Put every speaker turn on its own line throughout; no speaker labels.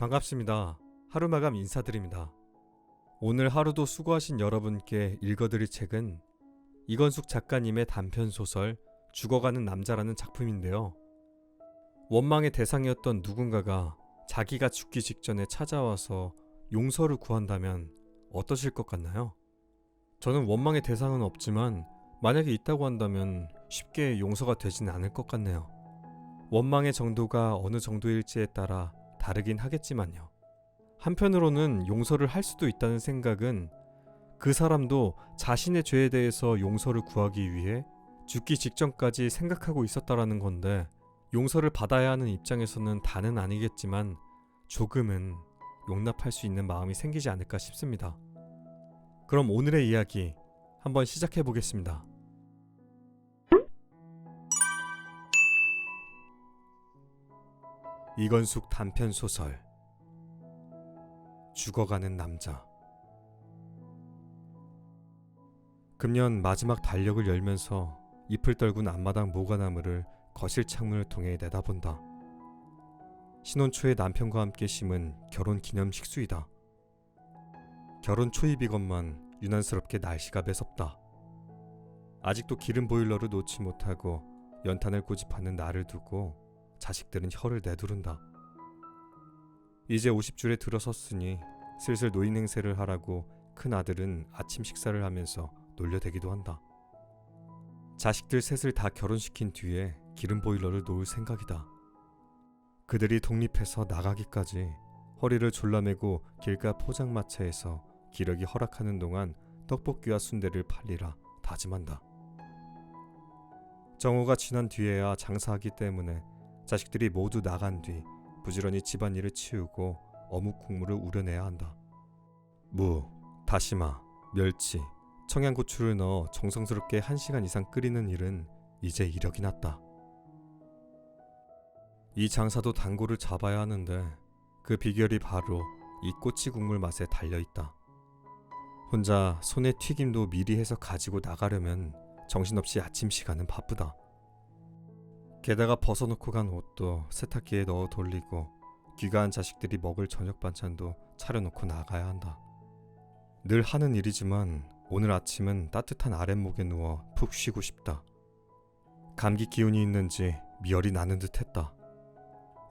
반갑습니다. 하루마감 인사드립니다. 오늘 하루도 수고하신 여러분께 읽어드릴 책은 이건숙 작가님의 단편소설 죽어가는 남자라는 작품인데요. 원망의 대상이었던 누군가가 자기가 죽기 직전에 찾아와서 용서를 구한다면 어떠실 것 같나요? 저는 원망의 대상은 없지만 만약에 있다고 한다면 쉽게 용서가 되진 않을 것 같네요. 원망의 정도가 어느 정도일지에 따라 다르긴 하겠지만요. 한편으로는 용서를 할 수도 있다는 생각은 그 사람도 자신의 죄에 대해서 용서를 구하기 위해 죽기 직전까지 생각하고 있었다라는 건데, 용서를 받아야 하는 입장에서는 다는 아니겠지만 조금은 용납할 수 있는 마음이 생기지 않을까 싶습니다. 그럼 오늘의 이야기 한번 시작해 보겠습니다. 이건숙 단편소설 죽어가는 남자. 금년 마지막 달력을 열면서 잎을 떨군 앞마당 모과나무를 거실 창문을 통해 내다본다. 신혼 초에 남편과 함께 심은 결혼 기념 식수이다. 결혼 초입이건만 유난스럽게 날씨가 매섭다. 아직도 기름 보일러를 놓지 못하고 연탄을 고집하는 나를 두고 자식들은 혀를 내두른다. 이제 50줄에 들어섰으니 슬슬 노인 행세를 하라고 큰 아들은 아침 식사를 하면서 놀려대기도 한다. 자식들 셋을 다 결혼시킨 뒤에 기름 보일러를 놓을 생각이다. 그들이 독립해서 나가기까지 허리를 졸라매고 길가 포장마차에서 기러기 허락하는 동안 떡볶이와 순대를 팔리라 다짐한다. 정오가 지난 뒤에야 장사하기 때문에 자식들이 모두 나간 뒤 부지런히 집안일을 치우고 어묵 국물을 우려내야 한다. 무, 다시마, 멸치, 청양고추를 넣어 정성스럽게 1시간 이상 끓이는 일은 이제 이력이 났다. 이 장사도 단골을 잡아야 하는데 그 비결이 바로 이 꼬치 국물 맛에 달려있다. 혼자 손에 튀김도 미리 해서 가지고 나가려면 정신없이 아침 시간은 바쁘다. 게다가 벗어놓고 간 옷도 세탁기에 넣어 돌리고 귀가한 자식들이 먹을 저녁 반찬도 차려놓고 나가야 한다. 늘 하는 일이지만 오늘 아침은 따뜻한 아랫목에 누워 푹 쉬고 싶다. 감기 기운이 있는지 미열이 나는 듯 했다.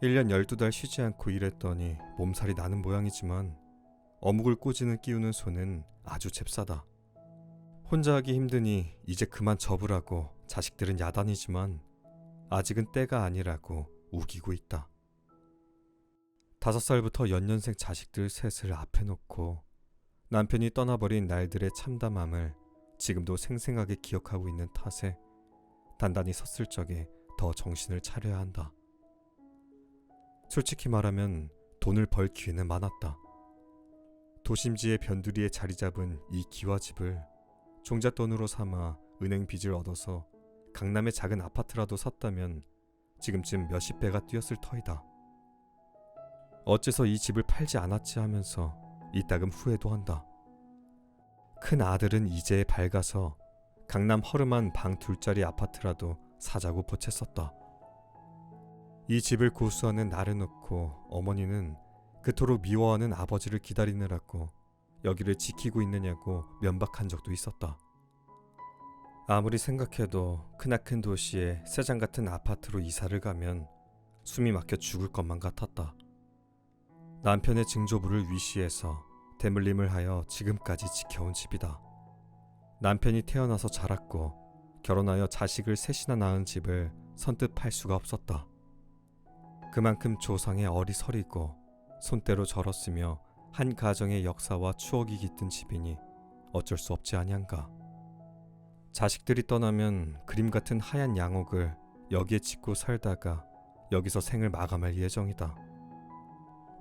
1년 12달 쉬지 않고 일했더니 몸살이 나는 모양이지만 어묵을 꼬지는 끼우는 손은 아주 잽싸다. 혼자 하기 힘드니 이제 그만 접으라고 자식들은 야단이지만 아직은 때가 아니라고 우기고 있다. 5살부터 연년생 자식들 셋을 앞에 놓고 남편이 떠나버린 날들의 참담함을 지금도 생생하게 기억하고 있는 탓에 단단히 섰을 적에 더 정신을 차려야 한다. 솔직히 말하면 돈을 벌 기회는 많았다. 도심지의 변두리에 자리 잡은 이 기와집을 종잣돈으로 삼아 은행 빚을 얻어서 강남의 작은 아파트라도 샀다면 지금쯤 몇십 배가 뛰었을 터이다. 어째서 이 집을 팔지 않았지 하면서 이따금 후회도 한다. 큰 아들은 이제 밝아서 강남 허름한 방 2짜리 아파트라도 사자고 보챘었다. 이 집을 고수하는 나를 놓고 어머니는 그토록 미워하는 아버지를 기다리느라고 여기를 지키고 있느냐고 면박한 적도 있었다. 아무리 생각해도 크나큰 도시에 새장 같은 아파트로 이사를 가면 숨이 막혀 죽을 것만 같았다. 남편의 증조부를 위시해서 대물림을 하여 지금까지 지켜온 집이다. 남편이 태어나서 자랐고 결혼하여 자식을 셋이나 낳은 집을 선뜻 팔 수가 없었다. 그만큼 조상의 어리석이고 손때로 절었으며 한 가정의 역사와 추억이 깃든 집이니 어쩔 수 없지 아니한가. 자식들이 떠나면 그림 같은 하얀 양옥을 여기에 짓고 살다가 여기서 생을 마감할 예정이다.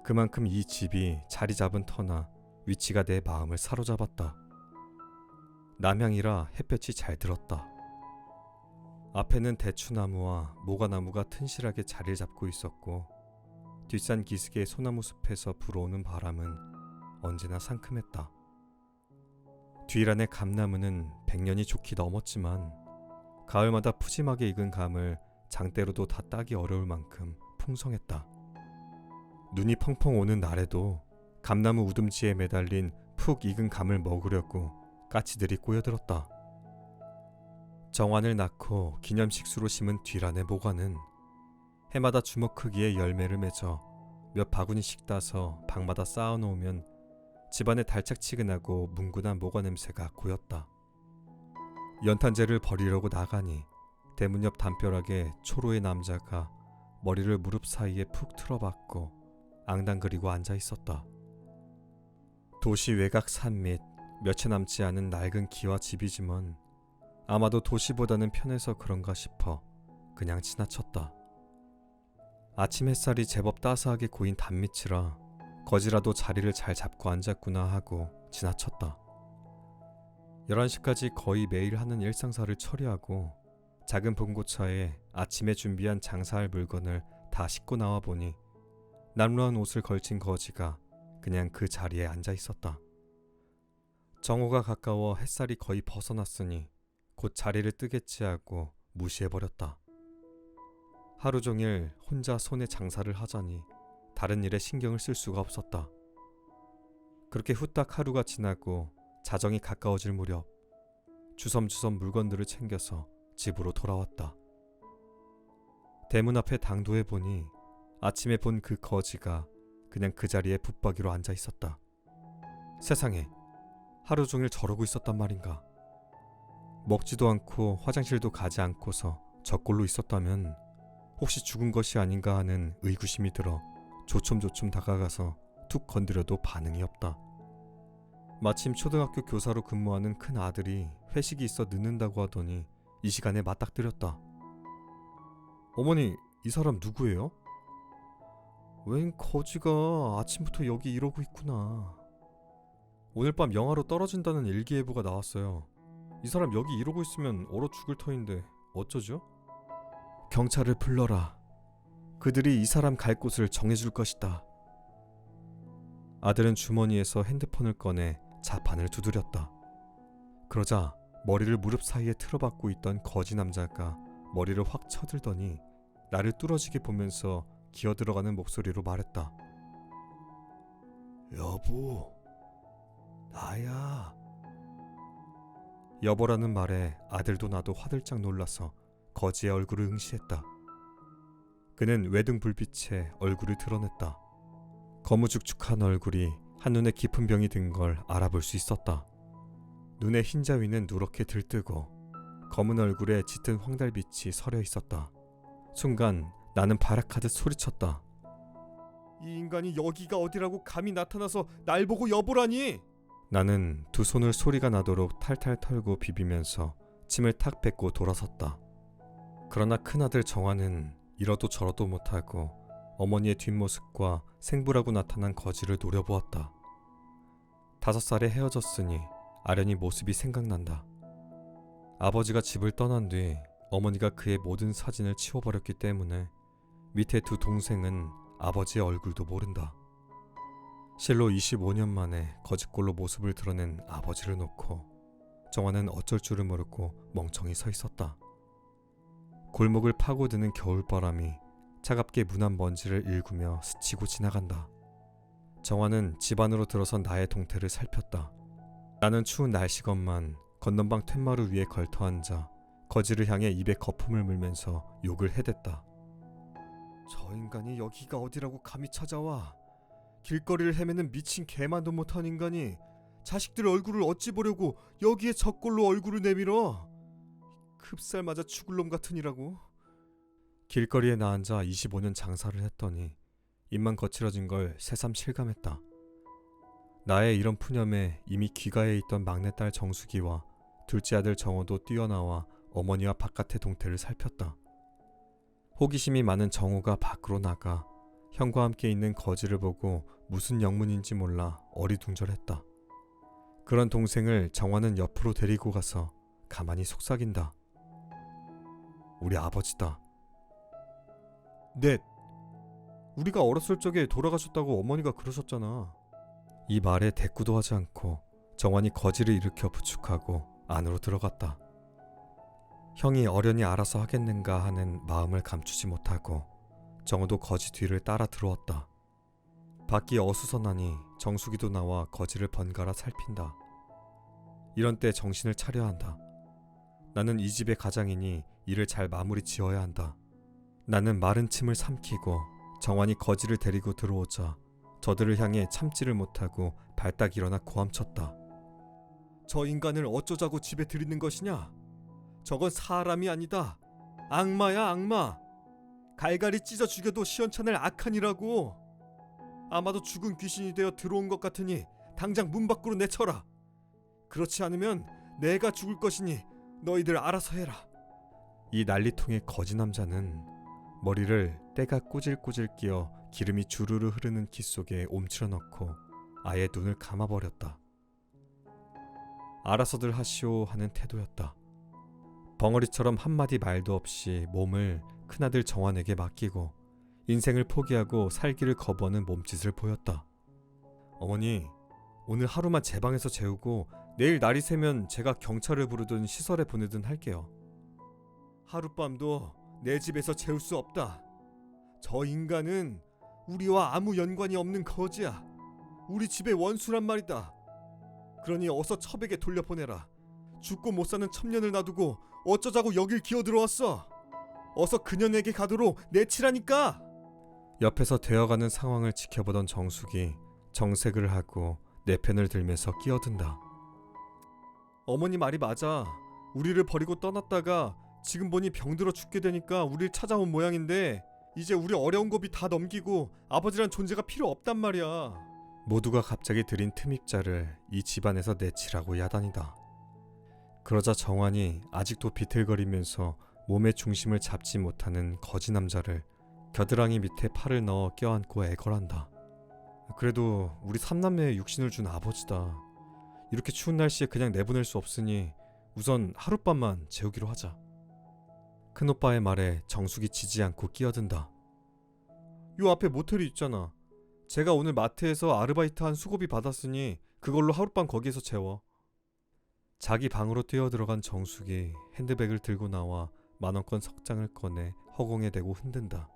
그만큼 이 집이 자리 잡은 터나 위치가 내 마음을 사로잡았다. 남향이라 햇볕이 잘 들었다. 앞에는 대추나무와 모과나무가 튼실하게 자리를 잡고 있었고 뒷산 기슭의 소나무 숲에서 불어오는 바람은 언제나 상큼했다. 뒤란의 감나무는 100년이 좋게 넘었지만 가을마다 푸짐하게 익은 감을 장대로도 다 따기 어려울 만큼 풍성했다. 눈이 펑펑 오는 날에도 감나무 우듬지에 매달린 푹 익은 감을 먹으려고 까치들이 꼬여들었다. 정환을 낳고 기념식수로 심은 뒤란의 모과는 해마다 주먹 크기의 열매를 맺어 몇 바구니씩 따서 방마다 쌓아놓으면 집안에 달짝지근하고 뭉근한 모과 냄새가 고였다. 연탄재를 버리려고 나가니 대문 옆 담벼락에 초로의 남자가 머리를 무릎 사이에 푹 틀어박고 앙당그리고 앉아 있었다. 도시 외곽 산 밑 몇 채 남지 않은 낡은 기와 집이지만 아마도 도시보다는 편해서 그런가 싶어 그냥 지나쳤다. 아침 햇살이 제법 따스하게 고인 단밑이라 거지라도 자리를 잘 잡고 앉았구나 하고 지나쳤다. 11시까지 거의 매일 하는 일상사를 처리하고 작은 봉고차에 아침에 준비한 장사할 물건을 다 싣고 나와 보니 남루한 옷을 걸친 거지가 그냥 그 자리에 앉아 있었다. 정오가 가까워 햇살이 거의 벗어났으니 곧 자리를 뜨겠지 하고 무시해버렸다. 하루 종일 혼자 손에 장사를 하자니 다른 일에 신경을 쓸 수가 없었다. 그렇게 후딱 하루가 지나고 자정이 가까워질 무렵 주섬주섬 물건들을 챙겨서 집으로 돌아왔다. 대문 앞에 당도해 보니 아침에 본 그 거지가 그냥 그 자리에 붙박이로 앉아 있었다. 세상에, 하루 종일 저러고 있었단 말인가. 먹지도 않고 화장실도 가지 않고서 저꼴로 있었다면 혹시 죽은 것이 아닌가 하는 의구심이 들어 조쫌조쫌 다가가서 툭 건드려도 반응이 없다. 마침 초등학교 교사로 근무하는 큰 아들이 회식이 있어 늦는다고 하더니 이 시간에 맞닥뜨렸다. 어머니, 이 사람 누구예요? 웬 거지가 아침부터 여기 이러고 있구나. 오늘 밤 영하로 떨어진다는 일기예보가 나왔어요. 이 사람 여기 이러고 있으면 얼어 죽을 터인데 어쩌죠? 경찰을 불러라. 그들이 이 사람 갈 곳을 정해줄 것이다. 아들은 주머니에서 핸드폰을 꺼내 자판을 두드렸다. 그러자 머리를 무릎 사이에 틀어박고 있던 거지 남자가 머리를 확 쳐들더니 나를 뚫어지게 보면서 기어들어가는 목소리로 말했다. 여보, 나야. 여보라는 말에 아들도 나도 화들짝 놀라서 거지의 얼굴을 응시했다. 그는 외등 불빛에 얼굴을 드러냈다. 거무죽죽한 얼굴이 한눈에 깊은 병이 든 걸 알아볼 수 있었다. 눈의 흰자위는 누렇게 들뜨고 검은 얼굴에 짙은 황달빛이 서려 있었다. 순간 나는 발악하듯 소리쳤다. 이 인간이 여기가 어디라고 감히 나타나서 날 보고 여보라니! 나는 두 손을 소리가 나도록 탈탈 털고 비비면서 침을 탁 뱉고 돌아섰다. 그러나 큰아들 정환은 이러도 저러도 못하고 어머니의 뒷모습과 생부라고 나타난 거지를 노려보았다. 5살에 헤어졌으니 아련히 모습이 생각난다. 아버지가 집을 떠난 뒤 어머니가 그의 모든 사진을 치워버렸기 때문에 밑에 두 동생은 아버지의 얼굴도 모른다. 실로 25년 만에 거짓골로 모습을 드러낸 아버지를 놓고 정환은 어쩔 줄을 모르고 멍청이 서 있었다. 골목을 파고드는 겨울바람이 차갑게 문안 먼지를 일구며 스치고 지나간다. 정환은 집 안으로 들어선 나의 동태를 살폈다. 나는 추운 날씨건만 건넌방 툇마루 위에 걸터앉아 거지를 향해 입에 거품을 물면서 욕을 해댔다. 저 인간이 여기가 어디라고 감히 찾아와. 길거리를 헤매는 미친 개만도 못한 인간이 자식들 얼굴을 어찌 보려고 여기에 저꼴로 얼굴을 내밀어. 흡살 맞아 죽을 놈 같으니라고. 길거리에 나앉아 25년 장사를 했더니 입만 거칠어진 걸 새삼 실감했다. 나의 이런 푸념에 이미 귀가에 있던 막내딸 정수기와 둘째 아들 정호도 뛰어나와 어머니와 바깥의 동태를 살폈다. 호기심이 많은 정호가 밖으로 나가 형과 함께 있는 거지를 보고 무슨 영문인지 몰라 어리둥절했다. 그런 동생을 정환은 옆으로 데리고 가서 가만히 속삭인다. 우리 아버지다. 넷. 우리가 어렸을 적에 돌아가셨다고 어머니가 그러셨잖아. 이 말에 대꾸도 하지 않고 정환이 거지를 일으켜 부축하고 안으로 들어갔다. 형이 어련히 알아서 하겠는가 하는 마음을 감추지 못하고 정호도 거지 뒤를 따라 들어왔다. 밖이 어수선하니 정수기도 나와 거지를 번갈아 살핀다. 이런 때 정신을 차려야 한다. 나는 이 집의 가장이니 일을 잘 마무리 지어야 한다. 나는 마른 침을 삼키고 정환이 거지를 데리고 들어오자 저들을 향해 참지를 못하고 발딱 일어나 고함쳤다. 저 인간을 어쩌자고 집에 들이는 것이냐? 저건 사람이 아니다. 악마야, 악마. 갈갈이 찢어 죽여도 시원찮을 악한이라고. 아마도 죽은 귀신이 되어 들어온 것 같으니 당장 문 밖으로 내쳐라. 그렇지 않으면 내가 죽을 것이니 너희들 알아서 해라. 이 난리통의 거지 남자는 머리를 때가 꼬질꼬질 끼어 기름이 주르르 흐르는 기 속에 옴츠러 넣고 아예 눈을 감아버렸다. 알아서들 하시오 하는 태도였다. 벙어리처럼 한마디 말도 없이 몸을 큰아들 정환에게 맡기고 인생을 포기하고 살기를 거부하는 몸짓을 보였다. 어머니, 오늘 하루만 제 방에서 재우고 내일 날이 새면 제가 경찰을 부르든 시설에 보내든 할게요. 하룻밤도 내 집에서 재울 수 없다. 저 인간은 우리와 아무 연관이 없는 거지야. 우리 집의 원수란 말이다. 그러니 어서 첩에게 돌려보내라. 죽고 못 사는 첩년을 놔두고 어쩌자고 여길 기어들어왔어. 어서 그년에게 가도록 내치라니까. 옆에서 되어가는 상황을 지켜보던 정숙이 정색을 하고 내 편을 들면서 끼어든다. 어머니 말이 맞아. 우리를 버리고 떠났다가 지금 보니 병들어 죽게 되니까 우릴 찾아온 모양인데 이제 우리 어려운 고비 다 넘기고 아버지란 존재가 필요 없단 말이야. 모두가 갑자기 들인 틈입자를 이 집안에서 내치라고 야단이다. 그러자 정환이 아직도 비틀거리면서 몸의 중심을 잡지 못하는 거지 남자를 겨드랑이 밑에 팔을 넣어 껴안고 애걸한다. 그래도 우리 삼남매에 육신을 준 아버지다. 이렇게 추운 날씨에 그냥 내보낼 수 없으니 우선 하룻밤만 재우기로 하자. 큰오빠의 말에 정숙이 지지 않고 끼어든다. 요 앞에 모텔이 있잖아. 제가 오늘 마트에서 아르바이트 한 수고비 받았으니 그걸로 하룻밤 거기에서 재워. 자기 방으로 뛰어들어간 정숙이 핸드백을 들고 나와 만원권 석장을 꺼내 허공에 대고 흔든다.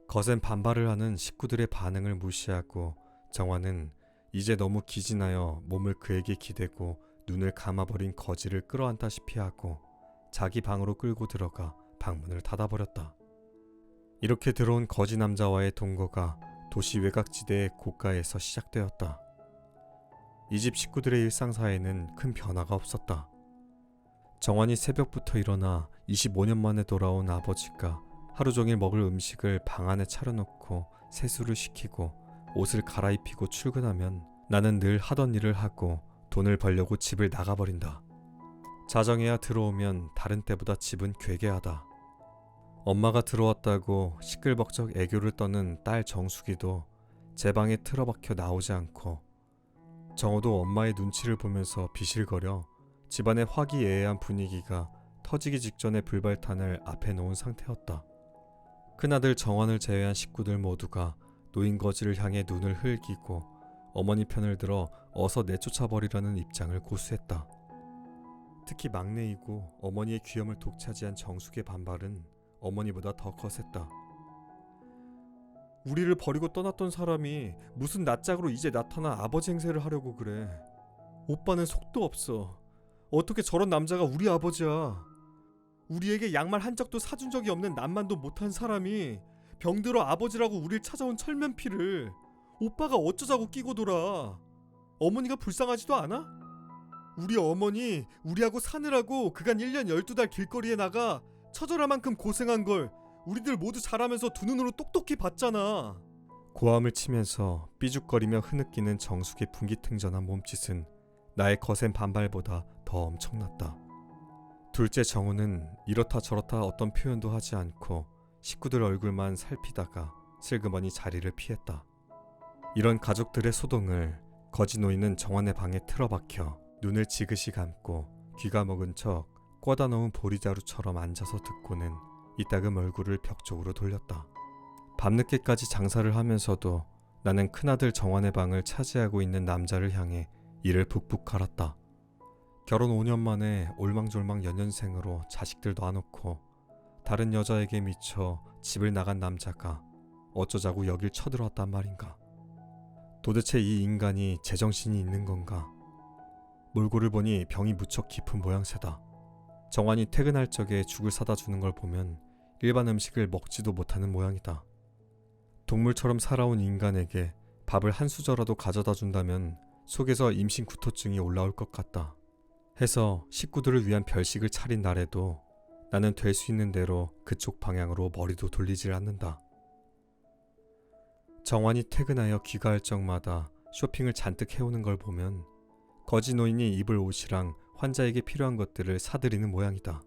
거센 반발을 하는 식구들의 반응을 무시하고 정환은 이제 너무 기진하여 몸을 그에게 기대고 눈을 감아버린 거지를 끌어안다시피 하고 자기 방으로 끌고 들어가 방문을 닫아버렸다. 이렇게 들어온 거지 남자와의 동거가 도시 외곽지대의 고가에서 시작되었다. 이 집 식구들의 일상사에는 큰 변화가 없었다. 정환이 새벽부터 일어나 25년 만에 돌아온 아버지가 하루 종일 먹을 음식을 방 안에 차려놓고 세수를 시키고 옷을 갈아입히고 출근하면 나는 늘 하던 일을 하고 돈을 벌려고 집을 나가버린다. 자정에야 들어오면 다른 때보다 집은 괴괴하다. 엄마가 들어왔다고 시끌벅적 애교를 떠는 딸 정숙이도 제 방에 틀어박혀 나오지 않고 정호도 엄마의 눈치를 보면서 비실거려 집안의 화기애애한 분위기가 터지기 직전의 불발탄을 앞에 놓은 상태였다. 큰아들 정환을 제외한 식구들 모두가 노인거지를 향해 눈을 흘기고 어머니 편을 들어 어서 내쫓아버리라는 입장을 고수했다. 특히 막내이고 어머니의 귀염을 독차지한 정숙의 반발은 어머니보다 더 거셌다. 우리를 버리고 떠났던 사람이 무슨 낯짝으로 이제 나타나 아버지 행세를 하려고 그래. 오빠는 속도 없어. 어떻게 저런 남자가 우리 아버지야. 우리에게 양말 한 짝도 사준 적이 없는 남만도 못한 사람이 병들어 아버지라고 우릴 찾아온 철면피를 오빠가 어쩌자고 끼고 돌아. 어머니가 불쌍하지도 않아? 우리 어머니 우리하고 사느라고 그간 1년 12달 길거리에 나가 처절할 만큼 고생한 걸 우리들 모두 잘하면서 두 눈으로 똑똑히 봤잖아. 고함을 치면서 삐죽거리며 흐느끼는 정숙의 분기탱전한 몸짓은 나의 거센 반발보다 더 엄청났다. 둘째 정우는 이렇다 저렇다 어떤 표현도 하지 않고 식구들 얼굴만 살피다가 슬그머니 자리를 피했다. 이런 가족들의 소동을 거지 노인은 정환의 방에 틀어박혀 눈을 지그시 감고 귀가 먹은 척 꽂아 놓은 보리자루처럼 앉아서 듣고는 이따금 얼굴을 벽 쪽으로 돌렸다. 밤늦게까지 장사를 하면서도 나는 큰아들 정환의 방을 차지하고 있는 남자를 향해 이를 북북 갈았다. 결혼 5년 만에 올망졸망 연년생으로 자식들 놔놓고 다른 여자에게 미쳐 집을 나간 남자가 어쩌자고 여길 쳐들어왔단 말인가. 도대체 이 인간이 제정신이 있는 건가? 몰골을 보니 병이 무척 깊은 모양새다. 정환이 퇴근할 적에 죽을 사다 주는 걸 보면 일반 음식을 먹지도 못하는 모양이다. 동물처럼 살아온 인간에게 밥을 한 수저라도 가져다 준다면 속에서 임신 구토증이 올라올 것 같다. 해서 식구들을 위한 별식을 차린 날에도 나는 될 수 있는 대로 그쪽 방향으로 머리도 돌리질 않는다. 정환이 퇴근하여 귀가할 적마다 쇼핑을 잔뜩 해오는 걸 보면 거지 노인이 입을 옷이랑 환자에게 필요한 것들을 사들이는 모양이다.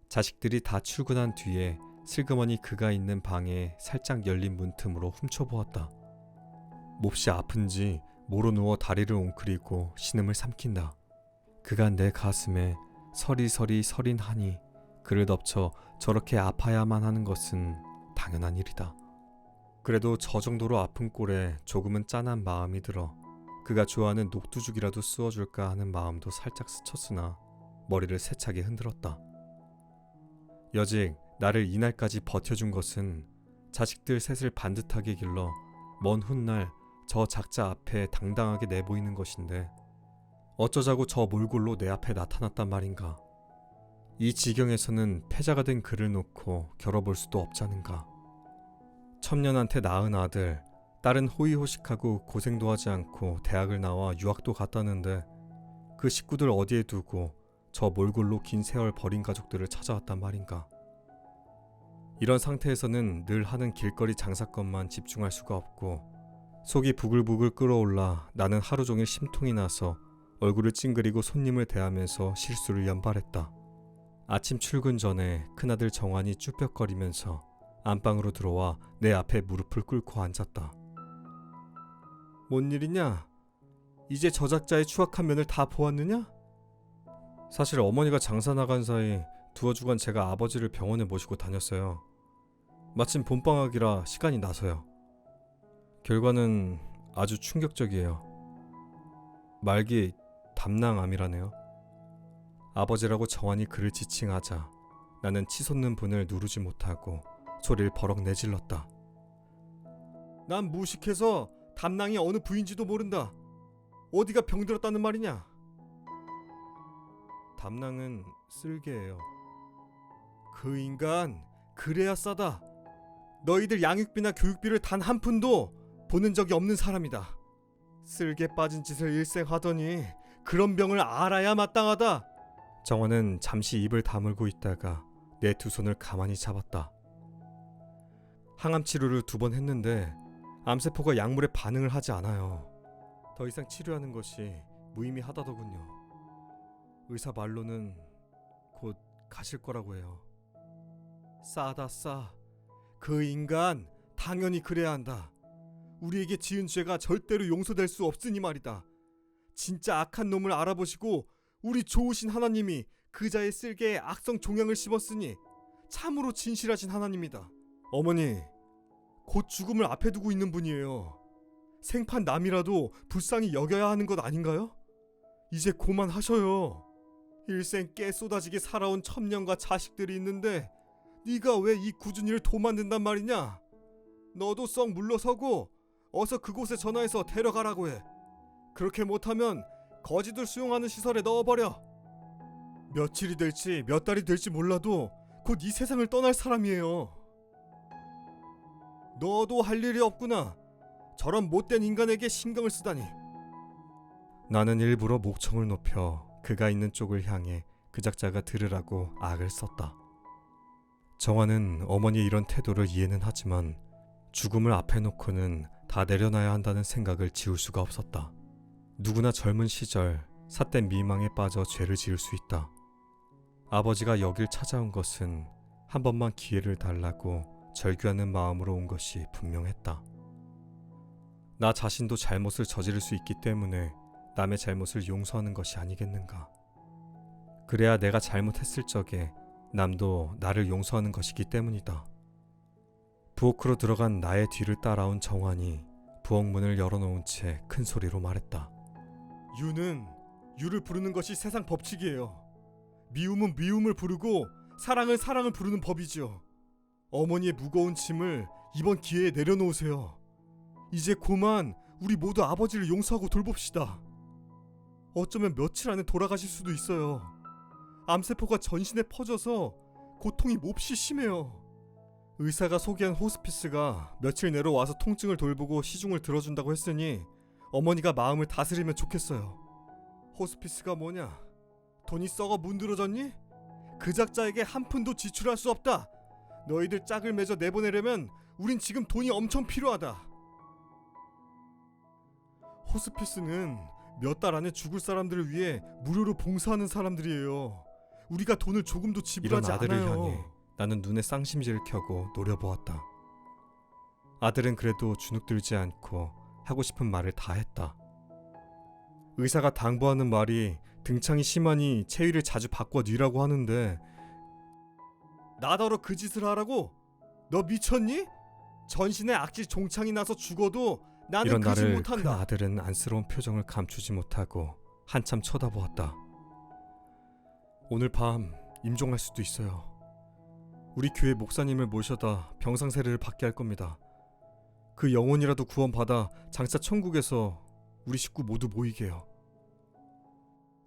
자식들이 다 출근한 뒤에 슬그머니 그가 있는 방에 살짝 열린 문틈으로 훔쳐보았다. 몹시 아픈지 모로 누워 다리를 웅크리고 신음을 삼킨다. 그가 내 가슴에 서리서리 서린하니 그를 덮쳐 저렇게 아파야만 하는 것은 당연한 일이다. 그래도 저 정도로 아픈 꼴에 조금은 짠한 마음이 들어 그가 좋아하는 녹두죽이라도 쑤어줄까 하는 마음도 살짝 스쳤으나 머리를 세차게 흔들었다. 여직 나를 이날까지 버텨준 것은 자식들 셋을 반듯하게 길러 먼 훗날 저 작자 앞에 당당하게 내보이는 것인데 어쩌자고 저 몰골로 내 앞에 나타났단 말인가. 이 지경에서는 패자가 된 그를 놓고 겨뤄볼 수도 없자는가. 첨년한테 낳은 아들, 딸은 호의호식하고 고생도 하지 않고 대학을 나와 유학도 갔다는데 그 식구들 어디에 두고 저 몰골로 긴 세월 버린 가족들을 찾아왔단 말인가. 이런 상태에서는 늘 하는 길거리 장사건만 집중할 수가 없고 속이 부글부글 끓어올라 나는 하루 종일 심통이 나서 얼굴을 찡그리고 손님을 대하면서 실수를 연발했다. 아침 출근 전에 큰아들 정환이 쭈뼛거리면서 안방으로 들어와 내 앞에 무릎을 꿇고 앉았다. 뭔 일이냐? 이제 저작자의 추악한 면을 다 보았느냐? 사실 어머니가 장사 나간 사이 두어 주간 제가 아버지를 병원에 모시고 다녔어요. 마침 봄방학이라 시간이 나서요. 결과는 아주 충격적이에요. 말기 담낭암이라네요. 아버지라고 정환이 그를 지칭하자 나는 치솟는 분을 누르지 못하고 소리를 버럭 내질렀다. 난 무식해서 담낭이 어느 부인지도 모른다. 어디가 병들었다는 말이냐? 담낭은 쓸개예요. 그 인간 그래야 싸다. 너희들 양육비나 교육비를 단 한 푼도 보낸 적이 없는 사람이다. 쓸개 빠진 짓을 일생 하더니 그런 병을 알아야 마땅하다. 정원은 잠시 입을 다물고 있다가 내 두 손을 가만히 잡았다. 항암 치료를 2번 했는데 암세포가 약물에 반응을 하지 않아요. 더 이상 치료하는 것이 무의미하다더군요. 의사 말로는 곧 가실 거라고 해요. 싸다 싸. 그 인간 당연히 그래야 한다. 우리에게 지은 죄가 절대로 용서될 수 없으니 말이다. 진짜 악한 놈을 알아보시고 우리 좋으신 하나님이 그자의 쓸개에 악성 종양을 씹었으니 참으로 진실하신 하나님이다. 어머니, 곧 죽음을 앞에 두고 있는 분이에요. 생판 남이라도 불쌍히 여겨야 하는 것 아닌가요? 이제 고만하셔요. 일생 깨 쏟아지게 살아온 첩년과 자식들이 있는데 네가 왜 이 굳은 일을 도맡는단 말이냐? 너도 썩 물러서고 어서 그곳에 전화해서 데려가라고 해. 그렇게 못하면 거지들 수용하는 시설에 넣어버려. 며칠이 될지 몇 달이 될지 몰라도 곧 이 세상을 떠날 사람이에요. 너도 할 일이 없구나. 저런 못된 인간에게 신경을 쓰다니. 나는 일부러 목청을 높여 그가 있는 쪽을 향해 그 작자가 들으라고 악을 썼다. 정환은 어머니의 이런 태도를 이해는 하지만 죽음을 앞에 놓고는 다 내려놔야 한다는 생각을 지울 수가 없었다. 누구나 젊은 시절 삿된 미망에 빠져 죄를 지을 수 있다. 아버지가 여길 찾아온 것은 한 번만 기회를 달라고 절규하는 마음으로 온 것이 분명했다. 나 자신도 잘못을 저지를 수 있기 때문에 남의 잘못을 용서하는 것이 아니겠는가. 그래야 내가 잘못했을 적에 남도 나를 용서하는 것이기 때문이다. 부엌으로 들어간 나의 뒤를 따라온 정환이 부엌 문을 열어놓은 채 큰 소리로 말했다. 유는 유를 부르는 것이 세상 법칙이에요. 미움은 미움을 부르고 사랑은 사랑을 부르는 법이지요. 어머니의 무거운 짐을 이번 기회에 내려놓으세요. 이제 고만 우리 모두 아버지를 용서하고 돌봅시다. 어쩌면 며칠 안에 돌아가실 수도 있어요. 암세포가 전신에 퍼져서 고통이 몹시 심해요. 의사가 소개한 호스피스가 며칠 내로 와서 통증을 돌보고 시중을 들어준다고 했으니 어머니가 마음을 다스리면 좋겠어요. 호스피스가 뭐냐? 돈이 썩어 문드러졌니? 그 작자에게 한 푼도 지출할 수 없다. 너희들 짝을 맺어 내보내려면 우린 지금 돈이 엄청 필요하다. 호스피스는 몇 달 안에 죽을 사람들을 위해 무료로 봉사하는 사람들이에요. 우리가 돈을 조금도 지불하지
이런 아들을
않아요.
향해 나는 눈에 쌍심지를 켜고 노려보았다. 아들은 그래도 주눅들지 않고 하고 싶은 말을 다 했다.
의사가 당부하는 말이 등창이 심하니 체위를 자주 바꿔 뉘라고 하는데 나더러 그 짓을 하라고? 너 미쳤니? 전신에 악질 종창이 나서 죽어도 나는
이런
그 짓
나를 큰
못한다.
아들은 안쓰러운 표정을 감추지 못하고 한참 쳐다보았다.
오늘 밤 임종할 수도 있어요. 우리 교회 목사님을 모셔다 병상 세례를 받게 할 겁니다. 그 영혼이라도 구원받아 장차 천국에서 우리 식구 모두 모이게 해요.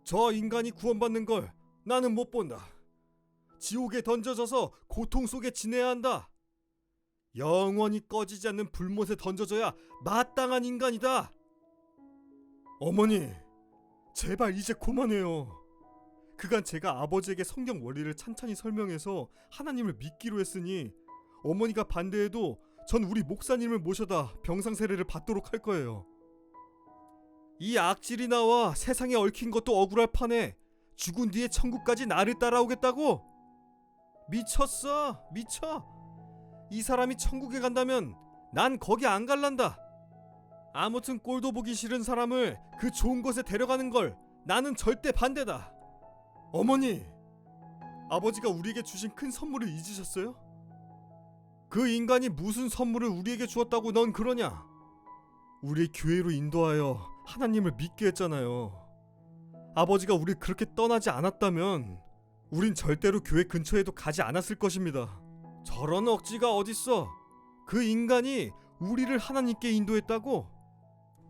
저 인간이 구원받는 걸 나는 못 본다. 지옥에 던져져서 고통 속에 지내야 한다. 영원히 꺼지지 않는 불못에 던져져야 마땅한 인간이다. 어머니, 제발 이제 그만해요. 그간 제가 아버지에게 성경 원리를 찬찬히 설명해서 하나님을 믿기로 했으니 어머니가 반대해도 전 우리 목사님을 모셔다 병상 세례를 받도록 할 거예요. 이 악질이 나와 세상에 얽힌 것도 억울할 판에 죽은 뒤에 천국까지 나를 따라오겠다고? 미쳤어, 미쳐. 이 사람이 천국에 간다면 난 거기 안 갈란다. 아무튼 꼴도 보기 싫은 사람을 그 좋은 곳에 데려가는 걸 나는 절대 반대다. 어머니, 아버지가 우리에게 주신 큰 선물을 잊으셨어요? 그 인간이 무슨 선물을 우리에게 주었다고 넌 그러냐? 우리 교회로 인도하여 하나님을 믿게 했잖아요. 아버지가 우리 그렇게 떠나지 않았다면 우린 절대로 교회 근처에도 가지 않았을 것입니다. 저런 억지가 어딨어? 그 인간이 우리를 하나님께 인도했다고?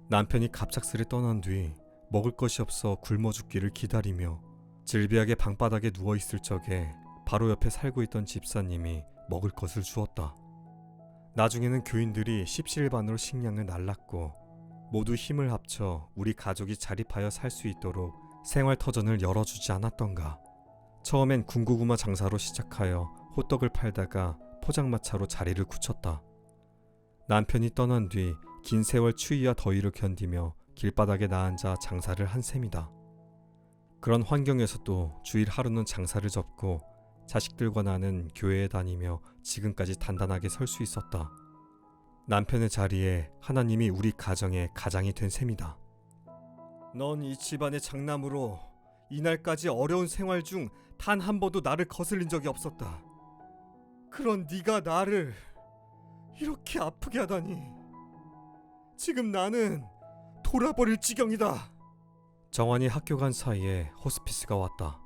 남편이 갑작스레 떠난 뒤 먹을 것이 없어 굶어 죽기를 기다리며 질비하게 방바닥에 누워있을 적에 바로 옆에 살고 있던 집사님이 먹을 것을 주었다. 나중에는 교인들이 십시일반으로 식량을 날랐고 모두 힘을 합쳐 우리 가족이 자립하여 살 수 있도록 생활터전을 열어주지 않았던가. 처음엔 군고구마 장사로 시작하여 호떡을 팔다가 포장마차로 자리를 굳혔다. 남편이 떠난 뒤 긴 세월 추위와 더위를 견디며 길바닥에 나앉아 장사를 한 셈이다. 그런 환경에서도 주일 하루는 장사를 접고 자식들과 나는 교회에 다니며 지금까지 단단하게 설 수 있었다. 남편의 자리에 하나님이 우리 가정의 가장이 된 셈이다.
넌 이 집안의 장남으로 이날까지 어려운 생활 중 단 한 번도 나를 거슬린 적이 없었다. 그런 네가 나를 이렇게 아프게 하다니. 지금 나는 돌아버릴 지경이다.
정환이 학교 간 사이에 호스피스가 왔다.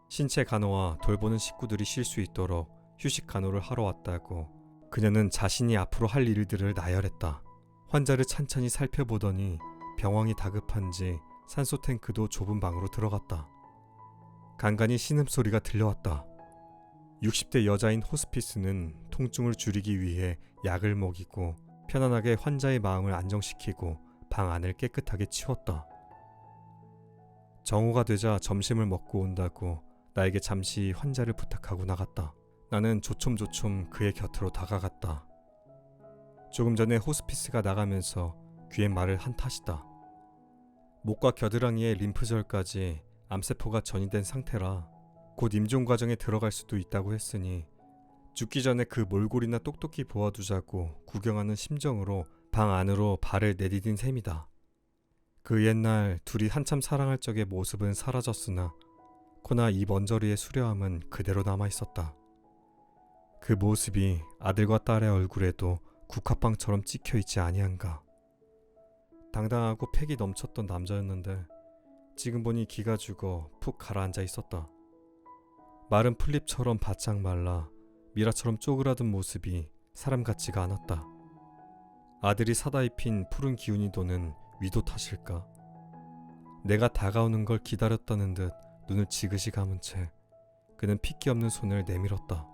신체 간호와 돌보는 식구들이 쉴 수 있도록 휴식 간호를 하러 왔다고 그녀는 자신이 앞으로 할 일들을 나열했다. 환자를 찬찬히 살펴보더니 병황이 다급한지 산소 탱크도 좁은 방으로 들어갔다. 간간히 신음소리가 들려왔다. 60대 여자인 호스피스는 통증을 줄이기 위해 약을 먹이고 편안하게 환자의 마음을 안정시키고 방 안을 깨끗하게 치웠다. 정오가 되자 점심을 먹고 온다고 나에게 잠시 환자를 부탁하고 나갔다. 나는 조쫌조쫌 그의 곁으로 다가갔다. 조금 전에 호스피스가 나가면서 귀에 말을 한 탓이다. 목과 겨드랑이의 림프절까지 암세포가 전이된 상태라 곧 임종 과정에 들어갈 수도 있다고 했으니 죽기 전에 그 몰골이나 똑똑히 보아두자고 구경하는 심정으로 방 안으로 발을 내디딘 셈이다. 그 옛날 둘이 한참 사랑할 적의 모습은 사라졌으나 코나 입 언저리의 수려함은 그대로 남아있었다. 그 모습이 아들과 딸의 얼굴에도 국화빵처럼 찍혀있지 아니한가. 당당하고 패기 넘쳤던 남자였는데 지금 보니 기가 죽어 푹 가라앉아 있었다. 마른 풀잎처럼 바짝 말라 미라처럼 쪼그라든 모습이 사람 같지가 않았다. 아들이 사다 입힌 푸른 기운이 도는 위도 탓일까? 내가 다가오는 걸 기다렸다는 듯 눈을 지그시 감은 채 그는 핏기 없는 손을 내밀었다.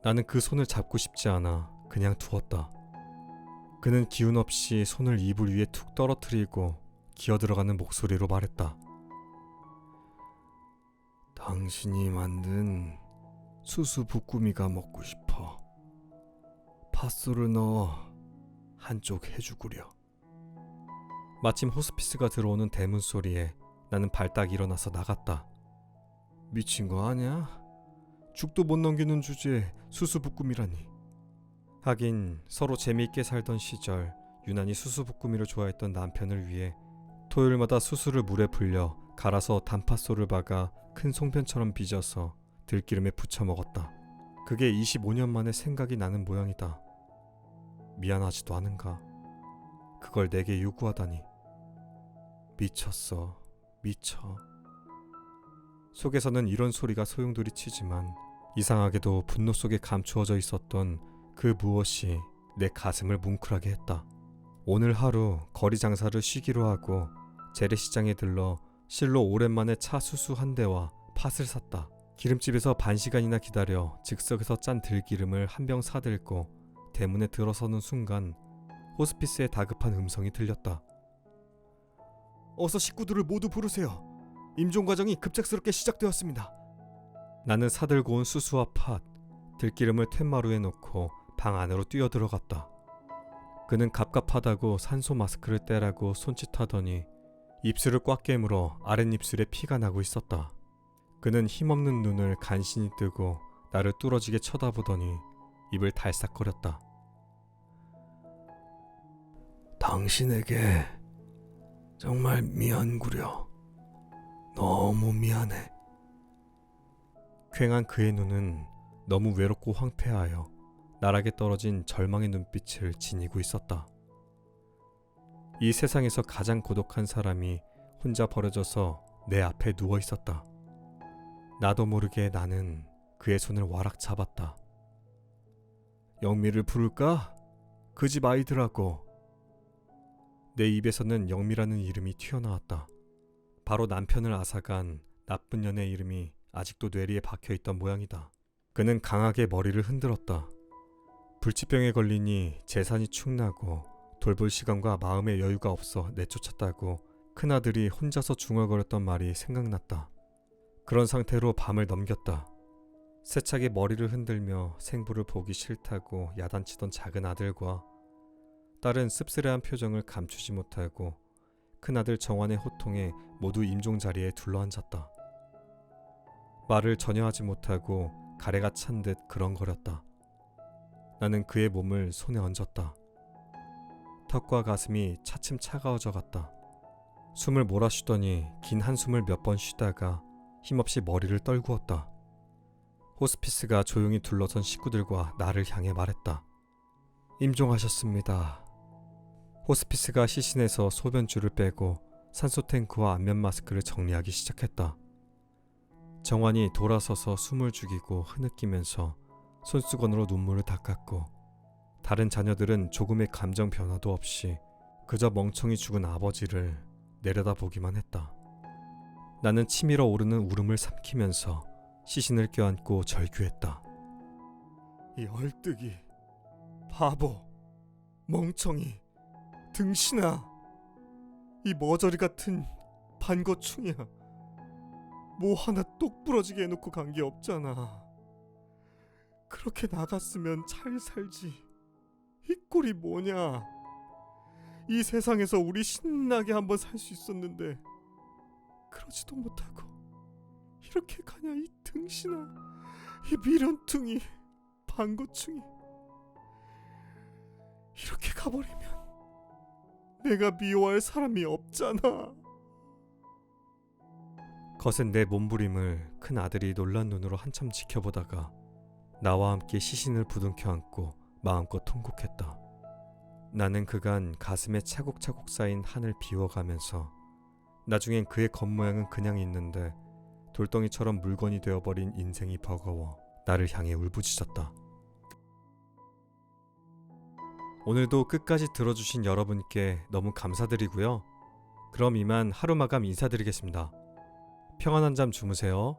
나는 그 손을 잡고 싶지 않아 그냥 두었다. 그는 기운 없이 손을 이불 위에 툭 떨어뜨리고 기어들어가는 목소리로 말했다. 당신이 만든 수수 부꾸미가 먹고 싶어. 팥소를 넣어 한쪽 해주구려. 마침 호스피스가 들어오는 대문 소리에 나는 발딱 일어나서 나갔다. 미친 거 아냐? 죽도 못 넘기는 주제에 수수부꾸미라니. 하긴 서로 재미있게 살던 시절 유난히 수수부꾸미를 좋아했던 남편을 위해 토요일마다 수수를 물에 불려 갈아서 단팥소를 박아 큰 송편처럼 빚어서 들기름에 부쳐 먹었다. 그게 25년 만에 생각이 나는 모양이다. 미안하지도 않은가? 그걸 내게 요구하다니. 미쳤어. 미쳐. 속에서는 이런 소리가 소용돌이 치지만 이상하게도 분노 속에 감추어져 있었던 그 무엇이 내 가슴을 뭉클하게 했다. 오늘 하루 거리 장사를 쉬기로 하고 재래시장에 들러 실로 오랜만에 차 수수 한 대와 팥을 샀다. 기름집에서 반 시간이나 기다려 즉석에서 짠 들기름을 한 병 사들고 대문에 들어서는 순간 호스피스의 다급한 음성이 들렸다. 어서 식구들을 모두 부르세요. 임종 과정이 급작스럽게 시작되었습니다. 나는 사들고 온 수수와 팥, 들기름을 툇마루에 놓고 방 안으로 뛰어들어갔다. 그는 갑갑하다고 산소 마스크를 떼라고 손짓하더니 입술을 꽉 깨물어 아랫입술에 피가 나고 있었다. 그는 힘없는 눈을 간신히 뜨고 나를 뚫어지게 쳐다보더니 입을 달싹거렸다. 당신에게 정말 미안구려. 너무 미안해. 퀭한 그의 눈은 너무 외롭고 황폐하여 나락에 떨어진 절망의 눈빛을 지니고 있었다. 이 세상에서 가장 고독한 사람이 혼자 버려져서 내 앞에 누워 있었다. 나도 모르게 나는 그의 손을 와락 잡았다. 영미를 부를까? 그 집 아이들하고. 내 입에서는 영미라는 이름이 튀어나왔다. 바로 남편을 앗아간 나쁜 년의 이름이 아직도 뇌리에 박혀있던 모양이다. 그는 강하게 머리를 흔들었다. 불치병에 걸리니 재산이 축나고 돌볼 시간과 마음의 여유가 없어 내쫓았다고 큰아들이 혼자서 중얼거렸던 말이 생각났다. 그런 상태로 밤을 넘겼다. 세차게 머리를 흔들며 생부를 보기 싫다고 야단치던 작은 아들과 딸은 씁쓸해한 표정을 감추지 못하고 큰아들 정환의 호통에 모두 임종 자리에 둘러앉았다. 말을 전혀 하지 못하고 가래가 찬 듯 그렁거렸다. 나는 그의 몸을 손에 얹었다. 턱과 가슴이 차츰 차가워져 갔다. 숨을 몰아쉬더니 긴 한숨을 몇 번 쉬다가 힘없이 머리를 떨구었다. 호스피스가 조용히 둘러선 식구들과 나를 향해 말했다. 임종하셨습니다. 호스피스가 시신에서 소변줄을 빼고 산소탱크와 안면 마스크를 정리하기 시작했다. 정환이 돌아서서 숨을 죽이고 흐느끼면서 손수건으로 눈물을 닦았고 다른 자녀들은 조금의 감정 변화도 없이 그저 멍청이 죽은 아버지를 내려다보기만 했다. 나는 치밀어 오르는 울음을 삼키면서 시신을 껴안고 절규했다. 이 얼뜨기, 바보, 멍청이, 등신아, 이 머저리 같은 반거충이야. 뭐 하나 똑 부러지게 해놓고 간 게 없잖아. 그렇게 나갔으면 잘 살지. 이 꼴이 뭐냐. 이 세상에서 우리 신나게 한번 살 수 있었는데 그러지도 못하고 이렇게 가냐 이 등신아, 이 미련퉁이, 반고충이. 이렇게 가버리면 내가 미워할 사람이 없잖아. 거센 내 몸부림을 큰 아들이 놀란 눈으로 한참 지켜보다가 나와 함께 시신을 부둥켜 안고 마음껏 통곡했다. 나는 그간 가슴에 차곡차곡 쌓인 한을 비워가면서 나중엔 그의 겉모양은 그냥 있는데 돌덩이처럼 물건이 되어버린 인생이 버거워 나를 향해 울부짖었다.
오늘도 끝까지 들어주신 여러분께 너무 감사드리고요. 그럼 이만 하루 마감 인사드리겠습니다. 평안한 잠 주무세요.